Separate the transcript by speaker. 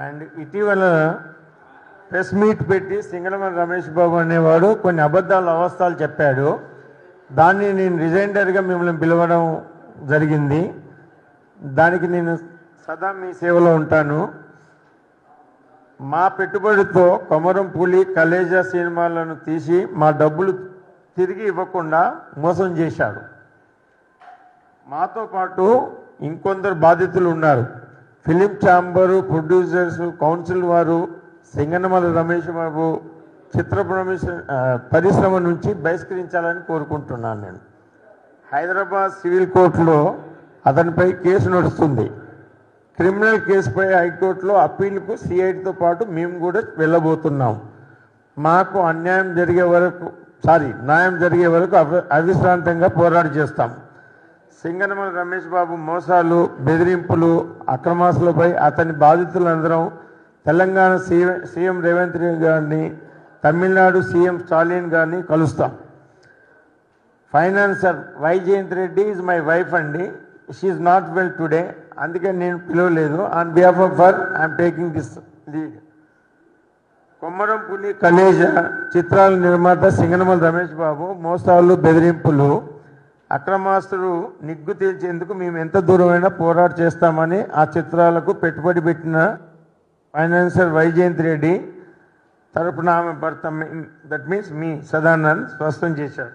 Speaker 1: And ఇటీవల press meet పెట్టి సింగనమల రమేష్ బాబు అనేవాడు కొన్ని అబద్ధాలు అవస్థలు చెప్పాడు. దాన్ని నేను రిజైండర్గా మిమ్మల్ని పిలవడం జరిగింది. దానికి నేను సదా మీ సేవలో ఉంటాను. మా పెట్టుబడితో కొమరం పులి కలేజా సినిమాలను తీసి మా డబ్బులు తిరిగి ఇవ్వకుండా మోసం చేశాడు. మాతో పాటు ఇంకొందరు బాధితులు ఉన్నారు. ఫిలిం ఛాంబరు, ప్రొడ్యూసర్స్ కౌన్సిల్ వారు సింగనమల రమేష్ బాబు చిత్ర పరిశ్రమ నుంచి బహిష్కరించాలని కోరుకుంటున్నాను. నేను హైదరాబాద్ సివిల్ కోర్టులో అతనిపై కేసు నడుస్తుంది. క్రిమినల్ కేసుపై హైకోర్టులో అప్పీల్కు సిఐడితో పాటు మేము కూడా వెళ్ళబోతున్నాం. మాకు న్యాయం జరిగే వరకు అవిశ్రాంతంగా పోరాటం చేస్తాం. సింగనమల రమేష్ బాబు మోసాలు, బెదిరింపులు, అక్రమాస్తులపై అతని బాధితులందరం తెలంగాణ సీఎం రేవంత్ రెడ్డి గారిని, తమిళనాడు సీఎం స్టాలిన్ గారిని కలుస్తాం. Financier Vaijayanth Reddy is my wife అండి. She is not well today, అందుకే నేను పిలవలేదు. On behalf of her I'm taking this lead. Komaram Puli Khaleja చిత్రాల నిర్మాత సింగనమల రమేష్ బాబు మోసాలు, బెదిరింపులు, అక్రమాస్తులు నిగ్గు తేల్చేందుకు మేము ఎంత దూరమైనా పోరాట చేస్తామని ఆ చిత్రాలకు పెట్టుబడి పెట్టిన ఫైనాన్సర్ వైజయంత్ రెడ్డి తరపున ఆమె భర్త, దట్ మీన్స్ మీ సదానంద్ స్పష్టం చేశారు.